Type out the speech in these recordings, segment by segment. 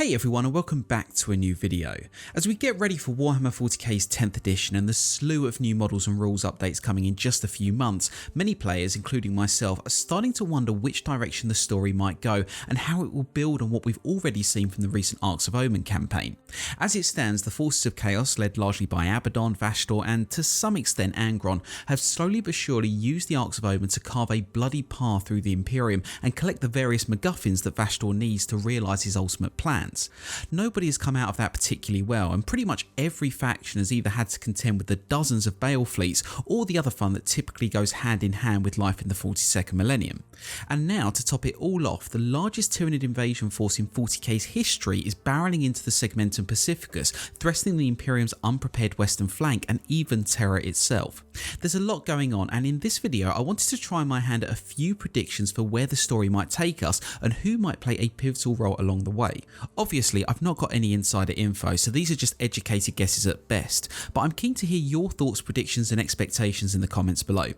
Hey everyone and welcome back to a new video. As we get ready for Warhammer 40k's 10th edition and the slew of new models and rules updates coming in just a few months, many players, including myself, are starting to wonder which direction the story might go and how it will build on what we've already seen from the recent Arks of Omen campaign. As it stands, the forces of chaos, led largely by Abaddon, Vashtor and to some extent Angron, have slowly but surely used the Arks of Omen to carve a bloody path through the Imperium and collect the various MacGuffins that Vashtor needs to realise his ultimate plan. Nobody has come out of that particularly well, and pretty much every faction has either had to contend with the dozens of Bale fleets or the other fun that typically goes hand in hand with life in the 42nd millennium. And now, to top it all off, the largest Tyranid invasion force in 40k's history is barreling into the Segmentum Pacificus, threatening the Imperium's unprepared western flank and even Terra itself. There's a lot going on, and in this video I wanted to try my hand at a few predictions for where the story might take us and who might play a pivotal role along the way. Obviously, I've not got any insider info, so these are just educated guesses at best, but I'm keen to hear your thoughts, predictions and expectations in the comments below.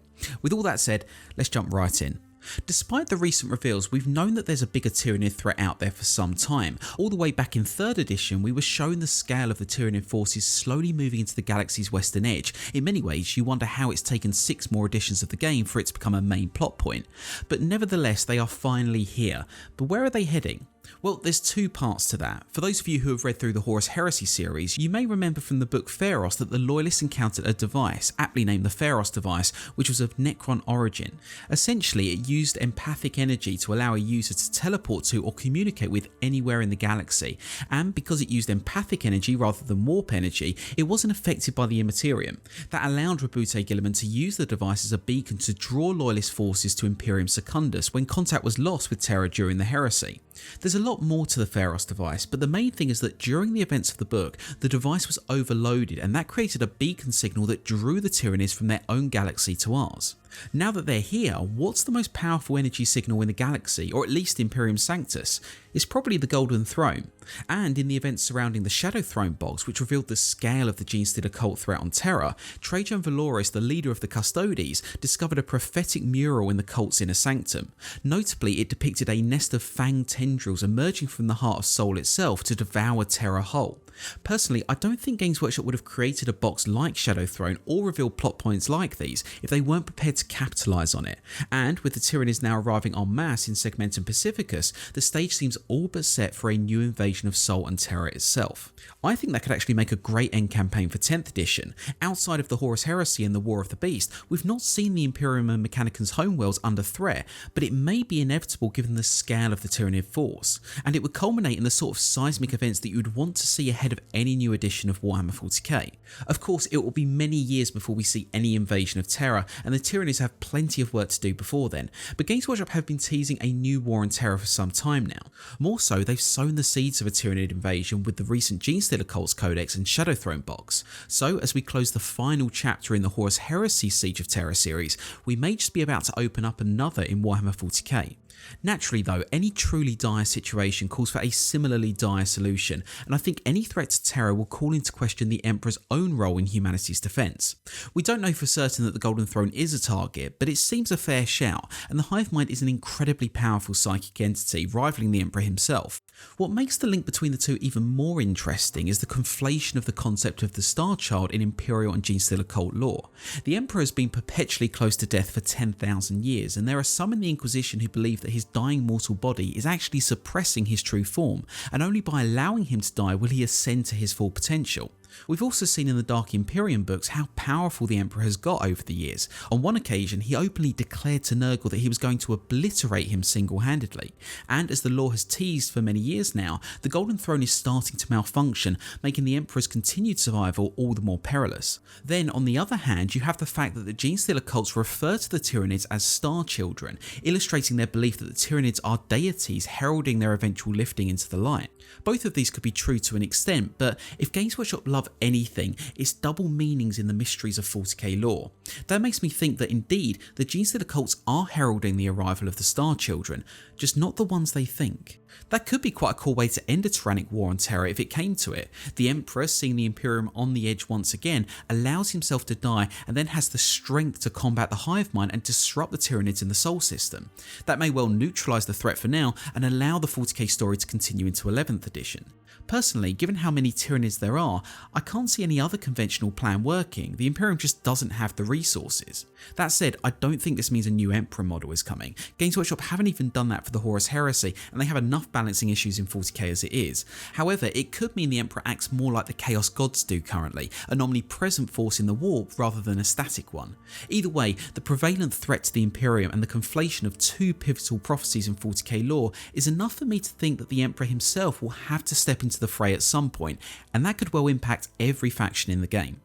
With all that said, let's jump right in. Despite the recent reveals, we've known that there's a bigger Tyranid threat out there for some time. All the way back in 3rd edition, we were shown the scale of the Tyranid forces slowly moving into the galaxy's western edge. In many ways, you wonder how it's taken 6 more editions of the game for it to become a main plot point. But nevertheless, they are finally here. But where are they heading? Well, there's 2 parts to that. For those of you who have read through the Horus Heresy series, you may remember from the book Pharos that the Loyalists encountered a device, aptly named the Pharos device, which was of Necron origin. Essentially, it used empathic energy to allow a user to teleport to or communicate with anywhere in the galaxy, and because it used empathic energy rather than warp energy, it wasn't affected by the Immaterium. That allowed Rabute Guilliman to use the device as a beacon to draw Loyalist forces to Imperium Secundus when contact was lost with Terra during the Heresy. There's a lot more to the Pharos device, but the main thing is that during the events of the book, the device was overloaded and that created a beacon signal that drew the Tyranids from their own galaxy to ours. Now that they're here, what's the most powerful energy signal in the galaxy, or at least Imperium Sanctus? It's probably the Golden Throne. And in the events surrounding the Shadow Throne box, which revealed the scale of the Genestealer cult threat on Terra, Trajan Valoris, the leader of the Custodes, discovered a prophetic mural in the cult's inner sanctum. Notably, it depicted a nest of fanged tendrils emerging from the heart of Sol itself to devour Terra whole. Personally, I don't think Games Workshop would have created a box like Shadow Throne or revealed plot points like these if they weren't prepared to capitalise on it. And with the Tyranids now arriving en masse in Segmentum Pacificus, the stage seems all but set for a new invasion of Sol and Terra itself. I think that could actually make a great end campaign for 10th edition. Outside of the Horus Heresy and the War of the Beast, we've not seen the Imperium and Mechanicum's homeworlds under threat, but it may be inevitable given the scale of the Tyranid force, and it would culminate in the sort of seismic events that you would want to see ahead of any new edition of Warhammer 40k. Of course, it will be many years before we see any invasion of Terra, and the Tyranids have plenty of work to do before then, but Games Workshop have been teasing a new war on Terra for some time now. More so, they've sown the seeds of a Tyranid invasion with the recent Genestealer Cults Codex and Shadow Throne box. So as we close the final chapter in the Horus Heresy Siege of Terra series, we may just be about to open up another in Warhammer 40k. Naturally though, any truly dire situation calls for a similarly dire solution, and I think any threat to Terra will call into question the Emperor's own role in humanity's defence. We don't know for certain that the Golden Throne is a target, but it seems a fair shout, and the Hive Mind is an incredibly powerful psychic entity, rivaling the Emperor himself. What makes the link between the two even more interesting is the conflation of the concept of the Star Child in Imperial and Genestealer cult lore. The Emperor has been perpetually close to death for 10,000 years, and there are some in the Inquisition who believe that his dying mortal body is actually suppressing his true form, and only by allowing him to die will he ascend to his full potential. We've also seen in the Dark Imperium books how powerful the Emperor has got over the years. On one occasion, he openly declared to Nygke that he was going to obliterate him single-handedly. And as the lore has teased for many years now, the Golden Throne is starting to malfunction, making the Emperor's continued survival all the more perilous. Then, on the other hand, you have the fact that the Genestealer cults refer to the Tyranids as Star Children, illustrating their belief that the Tyranids are deities heralding their eventual lifting into the light. Both of these could be true to an extent, but if Games Workshop love above anything, its double meanings in the mysteries of 40k lore. That makes me think that indeed the Genestealer cults are heralding the arrival of the Star Children, just not the ones they think. That could be quite a cool way to end a tyrannic war on terror if it came to it. The Emperor, seeing the Imperium on the edge once again, allows himself to die and then has the strength to combat the hive mind and disrupt the Tyranids in the Sol system. That may well neutralise the threat for now and allow the 40k story to continue into 11th edition. Personally, given how many Tyranids there are, I can't see any other conventional plan working. The Imperium just doesn't have the resources. That said, I don't think this means a new Emperor model is coming. Games Workshop haven't even done that for the Horus Heresy, and they have enough balancing issues in 40k as it is. However, it could mean the Emperor acts more like the Chaos Gods do currently, an omnipresent force in the warp rather than a static one. Either way, the prevalent threat to the Imperium and the conflation of two pivotal prophecies in 40k lore is enough for me to think that the Emperor himself will have to step into the fray at some point, and that could well impact every faction in the game.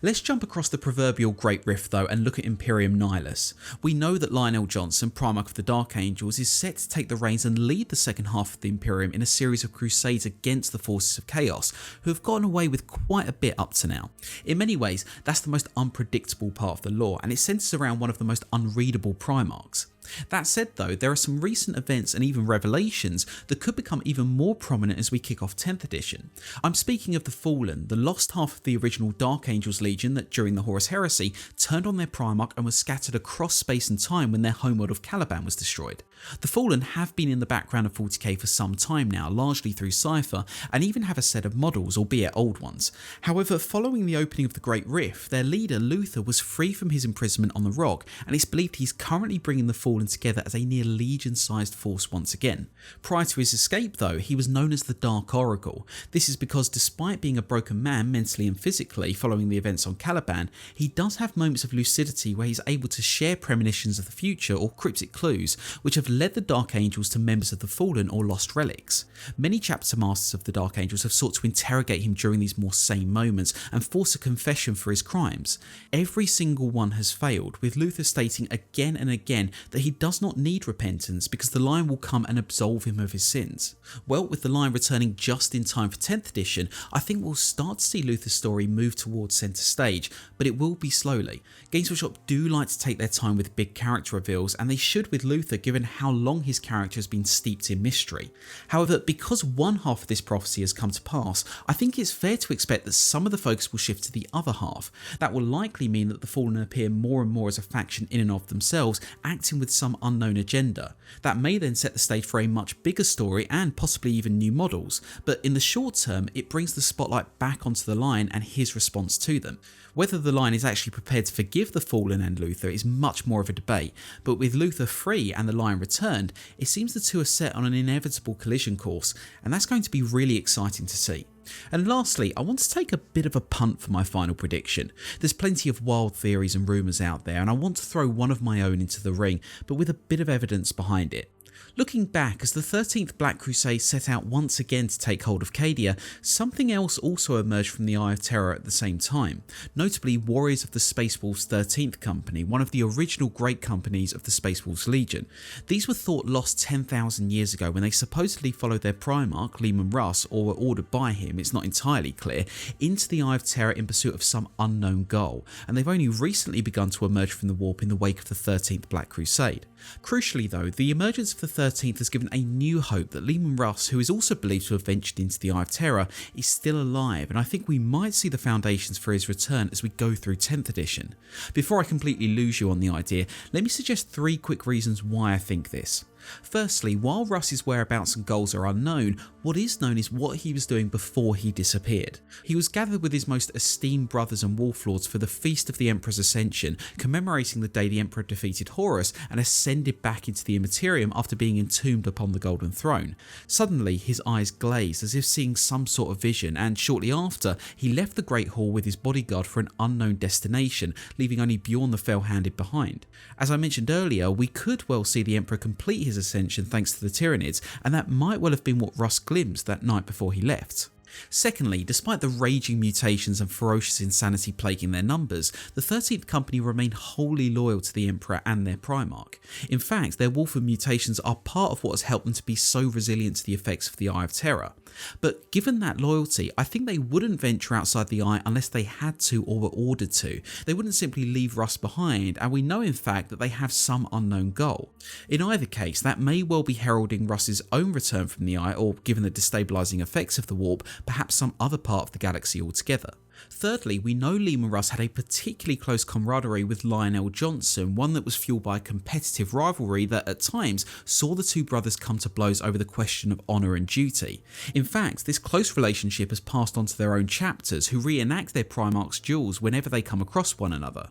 Let's jump across the proverbial Great Rift though and look at Imperium Nihilus. We know that Lionel Johnson, Primarch of the Dark Angels, is set to take the reins and lead the second half of the Imperium in a series of crusades against the forces of chaos, who have gotten away with quite a bit up to now. In many ways, that's the most unpredictable part of the lore, and it centres around one of the most unreadable Primarchs. That said though, there are some recent events and even revelations that could become even more prominent as we kick off 10th edition. I'm speaking of the Fallen, the lost half of the original Dark Angels Legion that during the Horus Heresy turned on their Primarch and was scattered across space and time when their homeworld of Caliban was destroyed. The Fallen have been in the background of 40k for some time now, largely through Cypher, and even have a set of models, albeit old ones. However, following the opening of the Great Rift, their leader Luther was free from his imprisonment on the Rock, and it's believed he's currently bringing the Fallen together as a near legion-sized force once again. Prior to his escape though, he was known as the Dark Oracle. This is because despite being a broken man mentally and physically following the events on Caliban, he does have moments of lucidity where he's able to share premonitions of the future or cryptic clues, which have led the Dark Angels to members of the Fallen or Lost Relics. Many chapter masters of the Dark Angels have sought to interrogate him during these more sane moments and force a confession for his crimes. Every single one has failed, with Luther stating again and again that he does not need repentance because the Lion will come and absolve him of his sins. Well, with the Lion returning just in time for 10th edition, I think we'll start to see Luther's story move towards centre stage, but it will be slowly. Games Workshop do like to take their time with big character reveals, and they should with Luther given how long his character has been steeped in mystery. However, because one half of this prophecy has come to pass, I think it's fair to expect that some of the focus will shift to the other half. That will likely mean that the Fallen appear more and more as a faction in and of themselves, acting with some unknown agenda. That may then set the stage for a much bigger story and possibly even new models, but in the short term it brings the spotlight back onto the Lion and his response to them. Whether the Lion is actually prepared to forgive the Fallen and Luther is much more of a debate, but with Luther free and the Lion returned, it seems the two are set on an inevitable collision course, and that's going to be really exciting to see. And lastly, I want to take a bit of a punt for my final prediction. There's plenty of wild theories and rumours out there, and I want to throw one of my own into the ring, but with a bit of evidence behind it. Looking back, as the 13th Black Crusade set out once again to take hold of Cadia, something else also emerged from the Eye of Terror at the same time, notably Warriors of the Space Wolves 13th Company, one of the original great companies of the Space Wolves Legion. These were thought lost 10,000 years ago when they supposedly followed their Primarch, Leman Russ, or were ordered by him, it's not entirely clear, into the Eye of Terror in pursuit of some unknown goal, and they've only recently begun to emerge from the warp in the wake of the 13th Black Crusade. Crucially though, the emergence of the 13th has given a new hope that Leman Russ, who is also believed to have ventured into the Eye of Terror, is still alive, and I think we might see the foundations for his return as we go through 10th edition. Before I completely lose you on the idea, let me suggest 3 quick reasons why I think this. Firstly, while Russ's whereabouts and goals are unknown, what is known is what he was doing before he disappeared. He was gathered with his most esteemed brothers and Wolflords for the Feast of the Emperor's Ascension, commemorating the day the Emperor defeated Horus and ascended back into the Immaterium after being entombed upon the Golden Throne. Suddenly, his eyes glazed as if seeing some sort of vision, and shortly after, he left the Great Hall with his bodyguard for an unknown destination, leaving only Bjorn the Fell-Handed behind. As I mentioned earlier, we could well see the Emperor complete his ascension thanks to the Tyranids, and that might well have been what Russ glimpsed that night before he left. Secondly, despite the raging mutations and ferocious insanity plaguing their numbers, the 13th Company remain wholly loyal to the Emperor and their Primarch. In fact, their wolf of mutations are part of what has helped them to be so resilient to the effects of the Eye of Terror. But given that loyalty, I think they wouldn't venture outside the Eye unless they had to or were ordered to. They wouldn't simply leave Russ behind, and we know in fact that they have some unknown goal. In either case, that may well be heralding Russ's own return from the Eye, or given the destabilising effects of the warp, perhaps some other part of the galaxy altogether. Thirdly, we know Liam and Russ had a particularly close camaraderie with Lionel Johnson, one that was fueled by a competitive rivalry that at times saw the two brothers come to blows over the question of honour and duty. In fact, this close relationship has passed on to their own chapters, who reenact their Primarch's duels whenever they come across one another.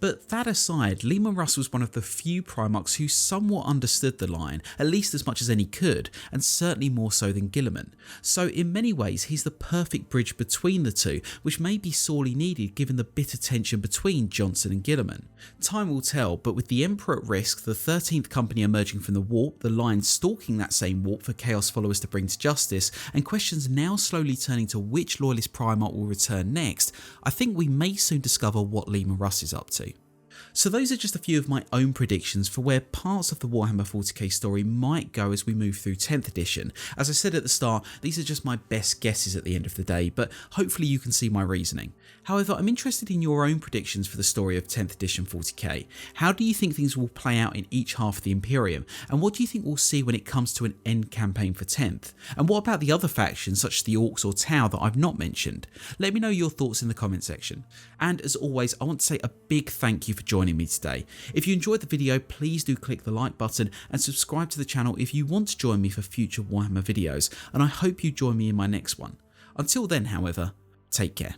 But that aside, Liam and Russ was one of the few Primarchs who somewhat understood the line, at least as much as any could, and certainly more so than Guilliman. So in many ways, he's the perfect bridge between the two, which may be sorely needed given the bitter tension between Johnson and Guilliman. Time will tell, but with the Emperor at risk, the 13th Company emerging from the warp, the Line stalking that same warp for Chaos followers to bring to justice, and questions now slowly turning to which Loyalist Primarch will return next, I think we may soon discover what Liam and Russ is up to. So those are just a few of my own predictions for where parts of the Warhammer 40k story might go as we move through 10th edition. As I said at the start, these are just my best guesses at the end of the day, but hopefully you can see my reasoning. However, I'm interested in your own predictions for the story of 10th edition 40k. How do you think things will play out in each half of the Imperium, and what do you think we'll see when it comes to an end campaign for 10th? And what about the other factions such as the Orcs or Tau that I've not mentioned? Let me know your thoughts in the comment section. And as always, I want to say a big thank you for joining me today. If you enjoyed the video, please do click the like button and subscribe to the channel if you want to join me for future Warhammer videos, and I hope you join me in my next one. Until then, however, take care.